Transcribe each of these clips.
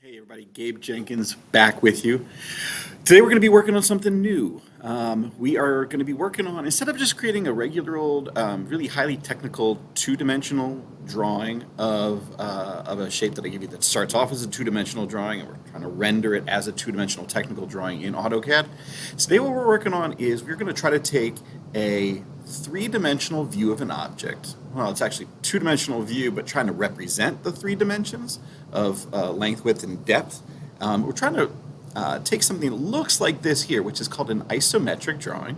Hey everybody, Gabe Jenkins back with you. Today we're going to be working on something new. We are going to be working on, instead of just creating a regular old, really highly technical two-dimensional drawing of a shape that I give you that starts off as a two-dimensional drawing and we're trying to render it as a two-dimensional technical drawing in AutoCAD. Today what we're working on is we're going to try to take a three-dimensional view of an object. Well, it's actually two-dimensional view, but trying to represent the three dimensions of length, width, and depth. We're trying to take something that looks like this here, which is called an isometric drawing.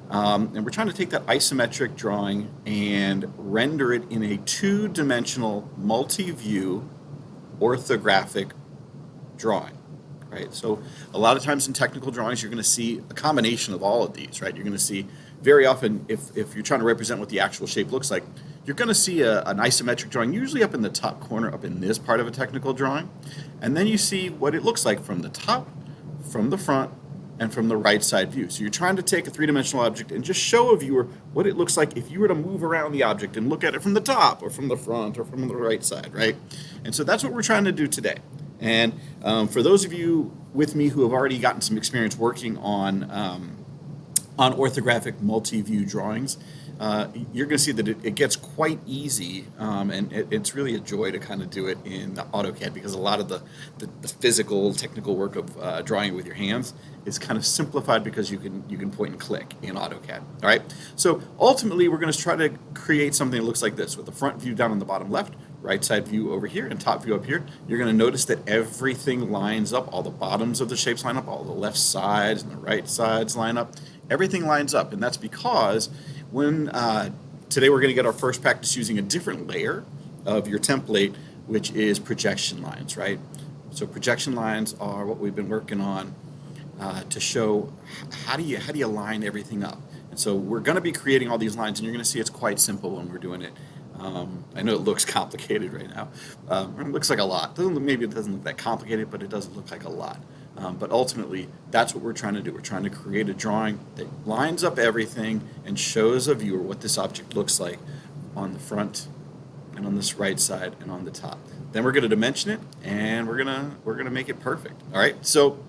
And we're trying to take that isometric drawing and render it in a two-dimensional multi-view orthographic drawing. Right? So a lot of times in technical drawings, you're going to see a combination of all of these, right? You're going to see very often, if you're trying to represent what the actual shape looks like, you're going to see an isometric drawing, usually up in the top corner, up in this part of a technical drawing. And then you see what it looks like from the top, from the front, and from the right side view. So you're trying to take a three-dimensional object and just show a viewer what it looks like if you were to move around the object and look at it from the top or from the front or from the right side, right? And so that's what we're trying to do today. And for those of you with me who have already gotten some experience working on orthographic multi-view drawings, you're going to see that it gets quite easy, and it's really a joy to kind of do it in AutoCAD because a lot of the physical, technical work of drawing with your hands is kind of simplified because you can point and click in AutoCAD. All right. So ultimately, we're going to try to create something that looks like this with the front view down on the bottom left, right side view over here, and top view up here. You're going to notice that everything lines up. All the bottoms of the shapes line up. All the left sides and the right sides line up. Everything lines up, and that's because when today we're going to get our first practice using a different layer of your template, which is projection lines, right? So projection lines are what we've been working on to show how do you line everything up. And so we're going to be creating all these lines, and you're going to see it's quite simple when we're doing it. I know it looks complicated right now. It looks like a lot. Maybe it doesn't look that complicated, but it does look like a lot. But ultimately, that's what we're trying to do. We're trying to create a drawing that lines up everything and shows a viewer what this object looks like on the front and on this right side and on the top. Then we're going to dimension it, and we're gonna make it perfect. All right. So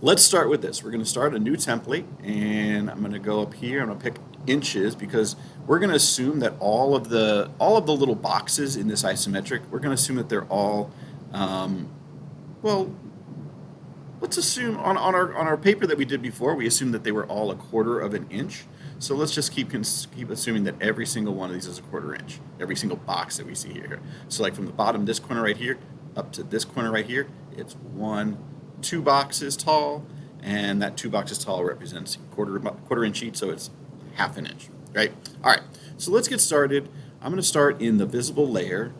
let's start with this. We're going to start a new template, and I'm going to go up here. I'm going to pick inches because we're going to assume that all of the little boxes in this isometric, we're going to assume that they're all well. Let's assume on our paper that we did before, we assumed that they were all 1/4 of an inch. So let's just keep assuming that every single one of these is 1/4 inch. Every single box that we see here. So like from the bottom, this corner right here, up to this corner right here, it's 2 boxes tall, and that 2 boxes tall represents quarter inch each, so it's 1/2 inch, right? All right. So let's get started. I'm going to start in the visible layer,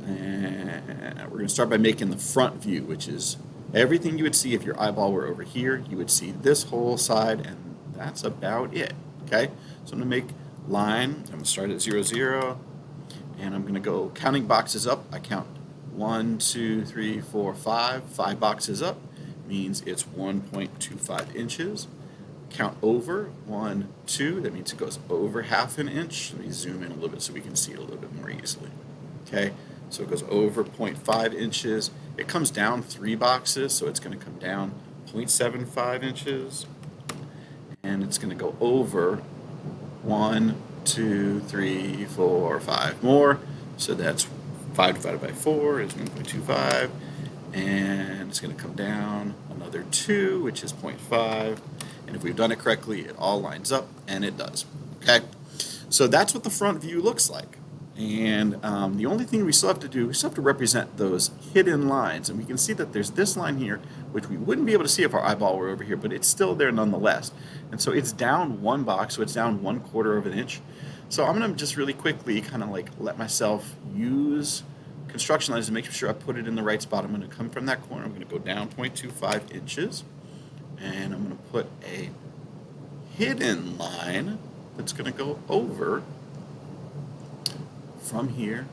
and we're going to start by making the front view, which is everything you would see if your eyeball were over here. You would see this whole side, and that's about it, okay? So I'm going to make line. I'm going to start at 0, 0, and I'm going to go counting boxes up. I count 1, 2, 3, 4, 5. 5 boxes up means it's 1.25 inches. Count over 1, 2. That means it goes over 1/2 inch. Let me zoom in a little bit so we can see it a little bit more easily, okay? So it goes over 0.5 inches. It comes down 3 boxes, so it's going to come down 0.75 inches. And it's going to go over 1, 2, 3, 4, 5 more. So that's 5 divided by 4 is 1.25. And it's going to come down another 2, which is 0.5. And if we've done it correctly, it all lines up, and it does. Okay? So that's what the front view looks like. And the only thing we still have to do, we still have to represent those hidden lines. And we can see that there's this line here, which we wouldn't be able to see if our eyeball were over here, but it's still there nonetheless. And so it's down 1 box, so it's down 1/4 of an inch. So I'm going to just really quickly kind of like let myself use construction lines to make sure I put it in the right spot. I'm going to come from that corner. I'm going to go down 0.25 inches. And I'm going to put a hidden line that's going to go over from here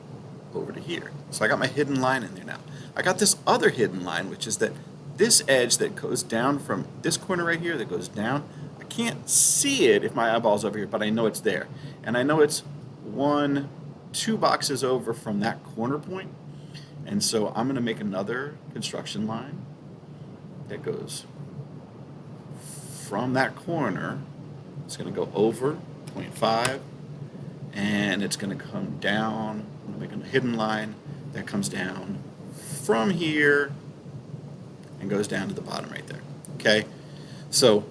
over to here. So I got my hidden line in there now. I got this other hidden line, which is that this edge that goes down from this corner right here that goes down, I can't see it if my eyeball's over here, but I know it's there. And I know it's 2 boxes over from that corner point. And so I'm going to make another construction line that goes from that corner. It's going to go over 0.5, and it's going to come down. I'm going to make a hidden line that comes down from here and goes down to the bottom right there. Okay, so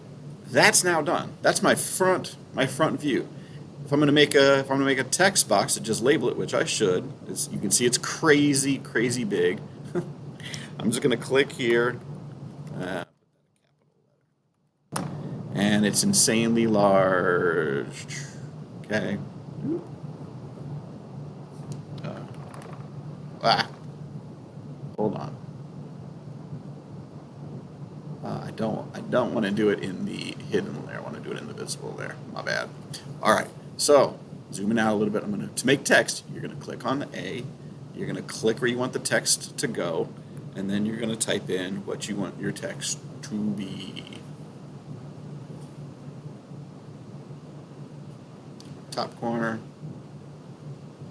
that's now done. That's my front view. If I'm going to make a text box to just label it, which I should, you can see it's crazy big. I'm just going to click here, uh, and it's insanely large. Okay. Uh, ah, hold on. I don't want to do it in the hidden layer. I want to do it in the visible layer. My bad. All right. So zooming out a little bit, to make text, you're going to click on the A. You're going to click where you want the text to go, and then you're going to type in what you want your text to be. Top corner,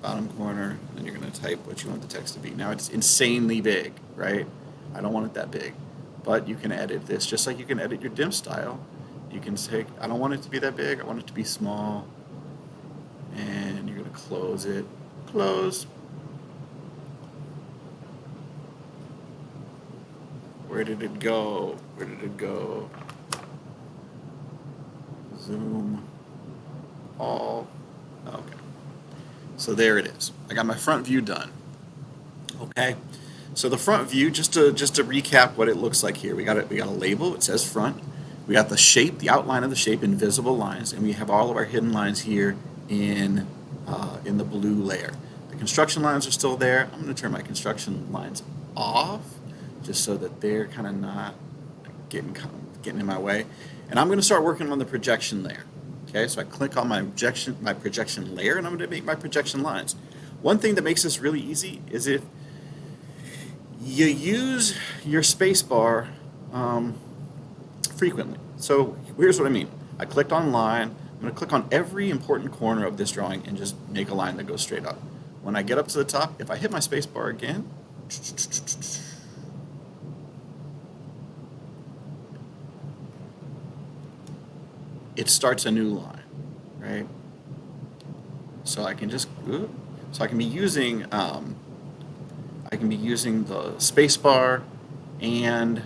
bottom corner, and then you're going to type what you want the text to be. Now it's insanely big, right? I don't want it that big, but you can edit this just like you can edit your dim style. You can say, I don't want it to be that big, I want it to be small, and you're going to close it. Close. Where did it go? Where did it go? Zoom. All. Okay. So there it is. I got my front view done. Okay. So the front view, just to recap what it looks like here. We got a label. It says front. We got the shape, the outline of the shape, invisible lines, and we have all of our hidden lines here in the blue layer. The construction lines are still there. I'm going to turn my construction lines off, just so that they're kind of not getting in my way. And I'm going to start working on the projection layer. Okay, so I click on my projection layer, and I'm going to make my projection lines. One thing that makes this really easy is if you use your space bar frequently. So here's what I mean. I clicked on line. I'm going to click on every important corner of this drawing and just make a line that goes straight up. When I get up to the top, if I hit my space bar again, it starts a new line, right? So I can be using the space bar and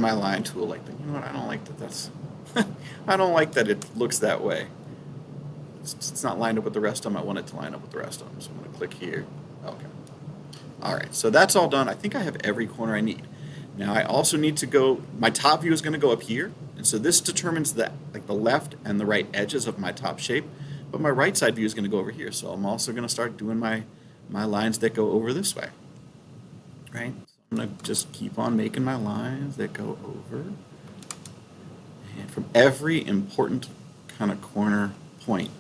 my line tool like that. You know what? I don't like that. I don't like that it looks that way. It's not lined up with the rest of them. I want it to line up with the rest of them. So I'm going to click here. Okay. All right, so that's all done. I think I have every corner I need. Now I also need to go, my top view is going to go up here, and so this determines the left and the right edges of my top shape, but my right side view is going to go over here, so I'm also going to start doing my lines that go over this way, right? So I'm going to just keep on making my lines that go over, and from every important kind of corner point,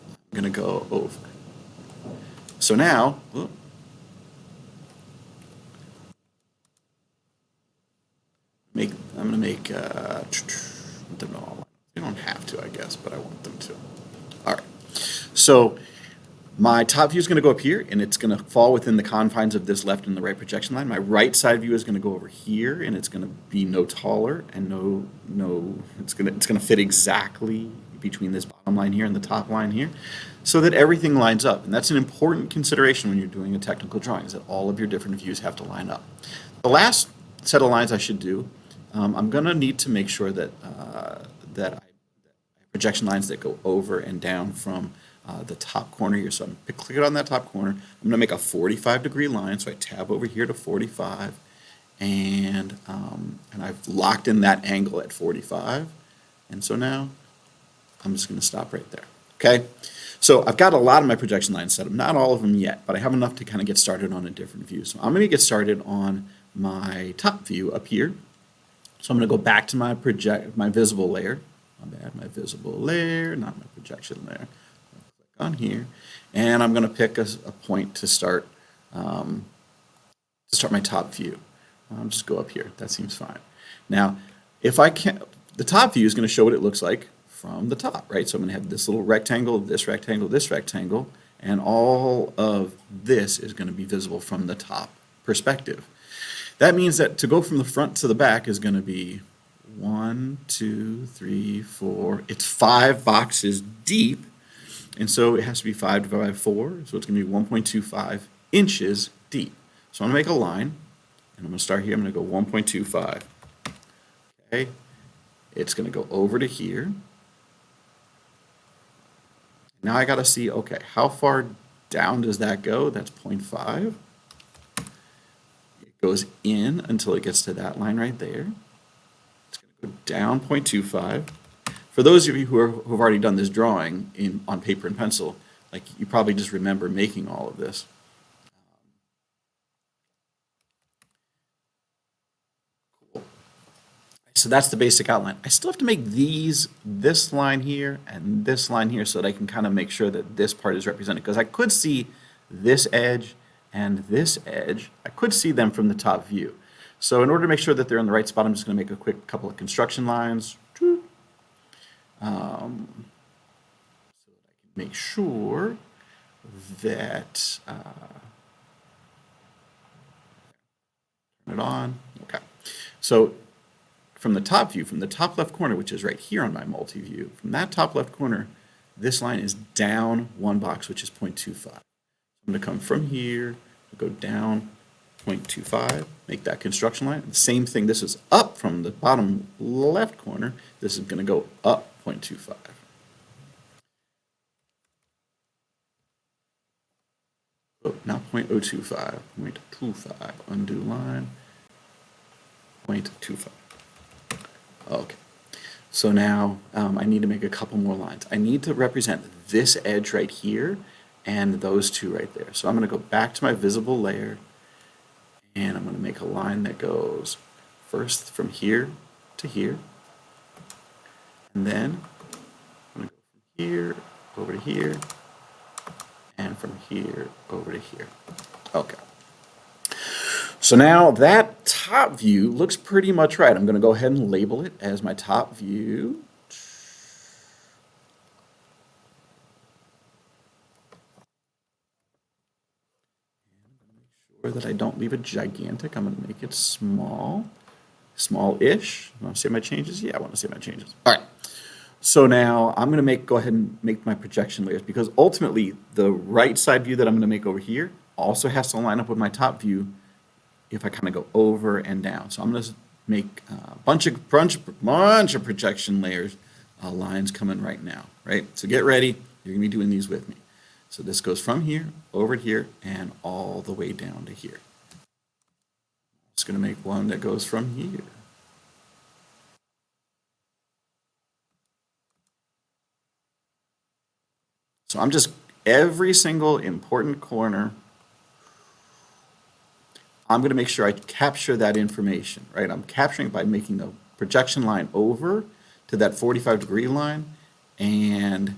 I'm going to go over. So now, I'm going to make them all. You don't have to, I guess, but I want them to. All right. So my top view is going to go up here, and it's going to fall within the confines of this left and the right projection line. My right side view is going to go over here, and it's going to be no taller and no. It's going to fit exactly between this bottom line here and the top line here, so that everything lines up. And that's an important consideration when you're doing a technical drawing, is that all of your different views have to line up. The last set of lines I should do, I'm going to need to make sure that I projection lines that go over and down from the top corner here. So I'm clicking on that top corner. I'm going to make a 45-degree line. So I tab over here to 45, and I've locked in that angle at 45. And so now I'm just going to stop right there. Okay. So I've got a lot of my projection lines set up, not all of them yet, but I have enough to kind of get started on a different view. So I'm going to get started on my top view up here. So I'm going to go back to my visible layer. My visible layer, not my projection layer. Click on here, and I'm going to pick a point to start my top view. Just go up here. That seems fine. Now, if I can't, the top view is going to show what it looks like from the top, right? So I'm going to have this little rectangle, this rectangle, and all of this is going to be visible from the top perspective. That means that to go from the front to the back is going to be 1, 2, 3, 4. It's 5 boxes deep, and so it has to be 5 divided by 4, so it's going to be 1.25 inches deep. So I'm going to make a line, and I'm going to start here. I'm going to go 1.25. Okay, it's going to go over to here. Now I got to see, okay, how far down does that go? That's 0.5. It goes in until it gets to that line right there. It's going to go down 0.25. For those of you who have already done this drawing on paper and pencil, like you probably just remember making all of this. Cool. So that's the basic outline. I still have to make this line here and this line here so that I can kind of make sure that this part is represented, because I could see this edge and this edge. I could see them from the top view. So in order to make sure that they're in the right spot, I'm just going to make a quick couple of construction lines. So that I can make sure that turn it on. Okay. So from the top view, from the top left corner, which is right here on my multi-view, from that top left corner, this line is down 1 box, which is 0.25. I'm going to come from here, go down 0.25, make that construction line. The same thing, this is up from the bottom left corner. This is going to go up 0.25. Oh, not 0.025, 0.25, undo line, 0.25. Okay, so now I need to make a couple more lines. I need to represent this edge right here and those two right there. So I'm going to go back to my visible layer, and I'm going to make a line that goes first from here to here, and then I'm going to go from here over to here, and from here over to here. Okay. So now that top view looks pretty much right. I'm going to go ahead and label it as my top view. Make sure that I don't leave it gigantic. I'm going to make it small, small-ish. Want to see my changes? Yeah, I want to see my changes. All right. So now I'm going to go ahead and make my projection layers, because ultimately the right side view that I'm going to make over here also has to line up with my top view if I kind of go over and down. So I'm going to make a bunch of projection layers, lines coming right now, right? So get ready. You're going to be doing these with me. So this goes from here, over here, and all the way down to here. I'm just going to make one that goes from here. So I'm just, every single important corner, I'm going to make sure I capture that information, right? I'm capturing it by making the projection line over to that 45-degree line, and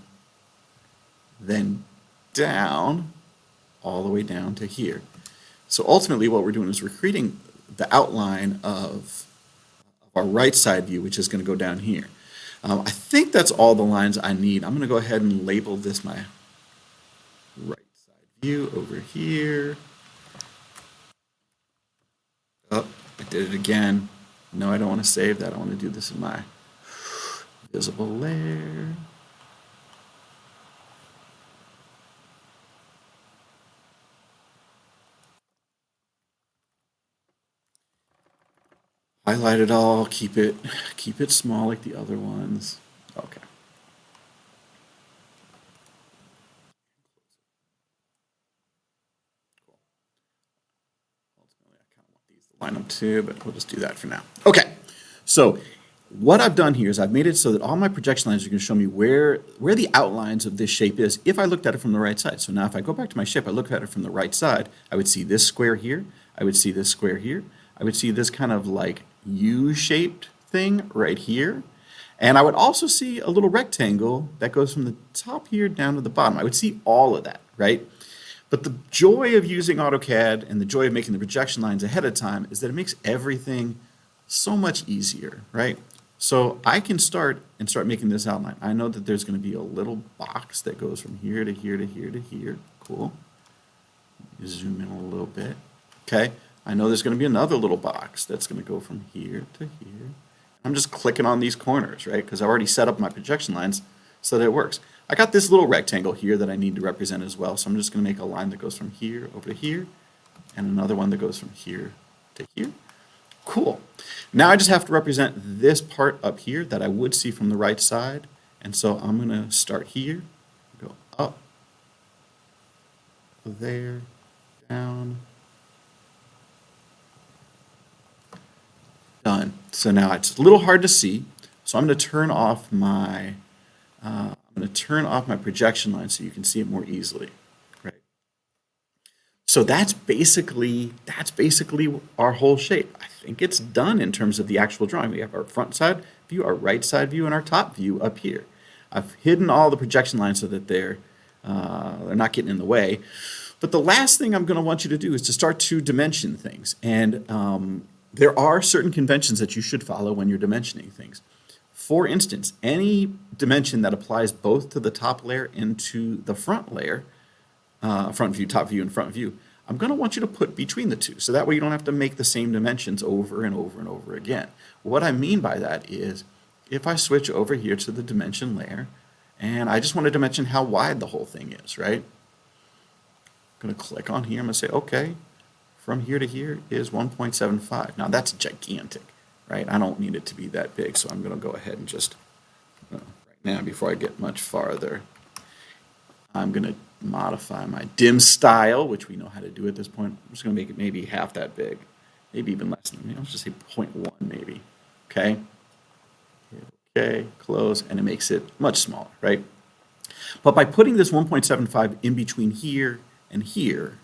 then down, all the way down to here. So ultimately what we're doing is we're creating the outline of our right side view, which is going to go down here. I think that's all the lines I need. I'm going to go ahead and label this my right side view over here. Oh, I did it again. No, I don't want to save that. I want to do this in my visible layer. Highlight it all, keep it small like the other ones. Okay. Cool. Ultimately, I kind of want these to line up too, but we'll just do that for now. Okay. So what I've done here is I've made it so that all my projection lines are going to show me where the outlines of this shape is if I looked at it from the right side. So now if I go back to my shape, I look at it from the right side, I would see this square here, I would see this square here, I would see this kind of like U-shaped thing right here, and I would also see a little rectangle that goes from the top here down to the bottom. I would see all of that, right? But the joy of using AutoCAD and the joy of making the projection lines ahead of time is that it makes everything so much easier, right? So I can start making this outline. I know that there's going to be a little box that goes from here to here to here to here. Cool. Zoom in a little bit. Okay. I know there's going to be another little box that's going to go from here to here. I'm just clicking on these corners, right? Because I already set up my projection lines so that it works. I got this little rectangle here that I need to represent as well. So I'm just going to make a line that goes from here over to here and another one that goes from here to here. Cool. Now I just have to represent this part up here that I would see from the right side. And so I'm going to start here, go up, there, down, done. So now it's a little hard to see. So I'm going to turn off my projection line so you can see it more easily. Right. So that's basically our whole shape. I think it's done in terms of the actual drawing. We have our front side view, our right side view, and our top view up here. I've hidden all the projection lines so that they're not getting in the way. But the last thing I'm going to want you to do is to start to dimension things. And there are certain conventions that you should follow when you're dimensioning things. For instance, any dimension that applies both to the top layer and to the front layer, front view, top view, and front view, I'm going to want you to put between the two. So that way you don't have to make the same dimensions over and over and over again. What I mean by that is if I switch over here to the dimension layer, and I just want to dimension how wide the whole thing is, right? I'm going to click on here. I'm going to say, okay, from here to here is 1.75. Now that's gigantic, right? I don't need it to be that big, so I'm going to go ahead and just, right now, before I get much farther, I'm going to modify my dim style, which we know how to do at this point. I'm just going to make it maybe half that big, maybe even less than, let's just say 0.1 maybe, okay? Okay, close, and it makes it much smaller, right? But by putting this 1.75 in between here and here,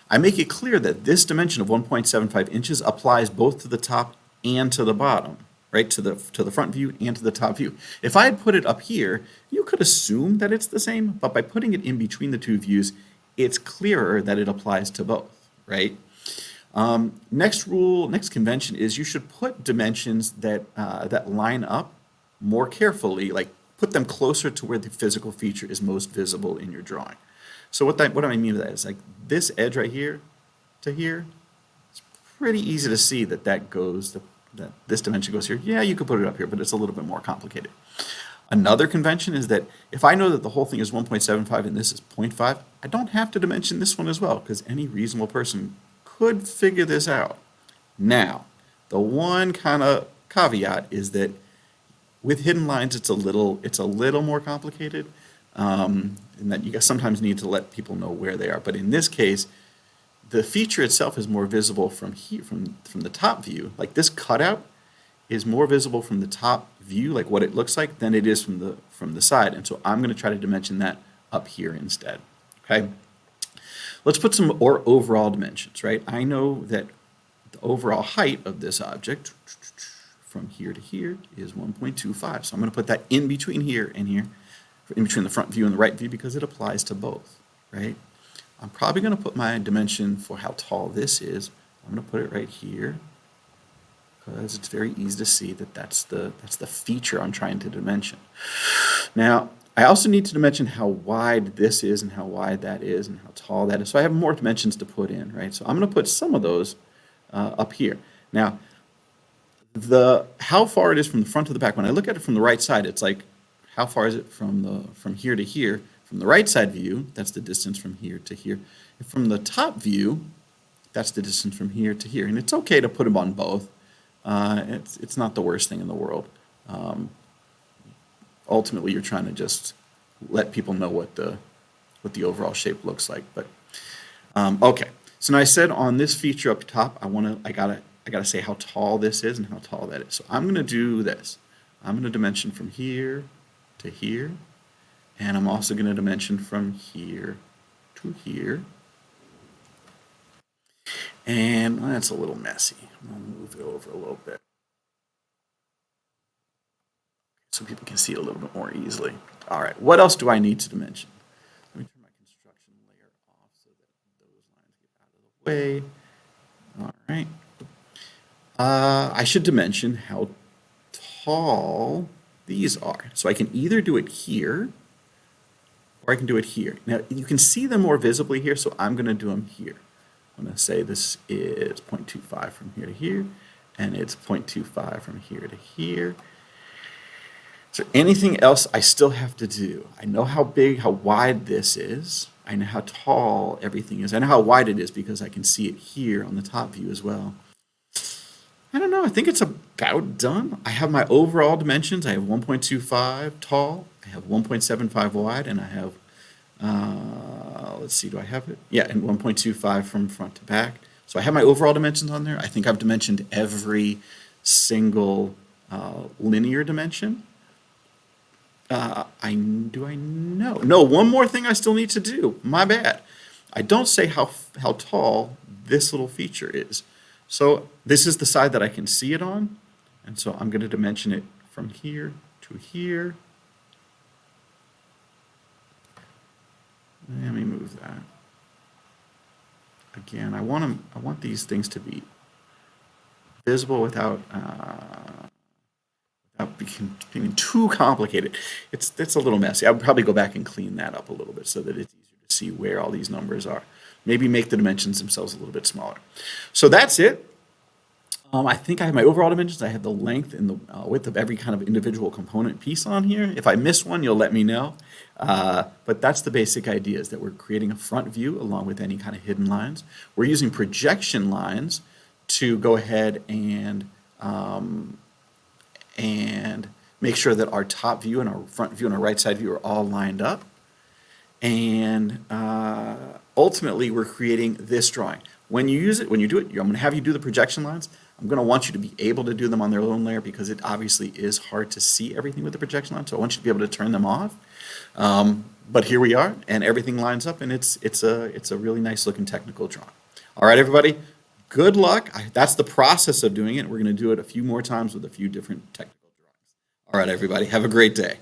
I make it clear that this dimension of 1.75 inches applies both to the top and to the bottom, right? To the front view and to the top view. If I had put it up here, you could assume that it's the same, but by putting it in between the two views, it's clearer that it applies to both, right? Next convention is you should put dimensions that line up more carefully, like put them closer to where the physical feature is most visible in your drawing. So what I mean by that is like this edge right here to here, it's pretty easy to see that that this dimension goes here. Yeah, you could put it up here, but it's a little bit more complicated. Another convention is that if I know that the whole thing is 1.75 and this is 0.5, I don't have to dimension this one as well because any reasonable person could figure this out. Now, the one kind of caveat is that with hidden lines, it's a little more complicated, in that you guys sometimes need to let people know where they are. But in this case, the feature itself is more visible from here, from the top view. Like this cutout is more visible from the top view, like what it looks like, than it is from the side. And so I'm going to try to dimension that up here instead. Okay. Let's put some overall dimensions, right? I know that the overall height of this object from here to here is 1.25. So I'm going to put that in between here and here, in between the front view and the right view, because it applies to both, right? I'm probably going to put my dimension for how tall this is. I'm going to put it right here because it's very easy to see that that's the feature I'm trying to dimension. Now, I also need to dimension how wide this is and how wide that is and how tall that is. So I have more dimensions to put in, right? So I'm going to put some of those up here. Now, how far it is from the front to the back, when I look at it from the right side, it's like, how far is it from here to here? From the right side view, that's the distance from here to here. And from the top view, that's the distance from here to here. And it's okay to put them on both. It's not the worst thing in the world. Ultimately, you're trying to just let people know what the overall shape looks like. But okay, so now I said on this feature up top, I gotta say how tall this is and how tall that is. So I'm gonna do this. I'm gonna dimension from here to here, and I'm also gonna dimension from here to here. And that's a little messy. I'm gonna move it over a little bit so people can see it a little bit more easily. All right, what else do I need to dimension? Let me turn my construction layer off so that those lines get out of the way. All right. I should dimension how tall these are. So I can either do it here or I can do it here. Now you can see them more visibly here, so I'm going to do them here. I'm going to say this is 0.25 from here to here, and it's 0.25 from here to here. Is there anything else I still have to do? I know how big, how wide this is. I know how tall everything is. I know how wide it is because I can see it here on the top view as well. I don't know. I think it's about done. I have my overall dimensions. I have 1.25 tall. I have 1.75 wide, and I have, let's see, do I have it? Yeah, and 1.25 from front to back. So I have my overall dimensions on there. I think I've dimensioned every single linear dimension. Do I know? No, one more thing I still need to do. My bad. I don't say how tall this little feature is. So this is the side that I can see it on, and so I'm going to dimension it from here to here. Let me move that. Again, I want these things to be visible without being too complicated. It's a little messy. I would probably go back and clean that up a little bit so that it's easier to see where all these numbers are. Maybe make the dimensions themselves a little bit smaller. So that's it. I think I have my overall dimensions. I have the length and the width of every kind of individual component piece on here. If I miss one, you'll let me know. But that's the basic idea, is that we're creating a front view along with any kind of hidden lines. We're using projection lines to go ahead and make sure that our top view and our front view and our right side view are all lined up. And ultimately, we're creating this drawing. When you use it, when you do it, I'm going to have you do the projection lines. I'm going to want you to be able to do them on their own layer because it obviously is hard to see everything with the projection line. So I want you to be able to turn them off. But here we are, and everything lines up, and it's a really nice looking technical drawing. All right, everybody. Good luck. That's the process of doing it. We're going to do it a few more times with a few different technical drawings. All right, everybody. Have a great day.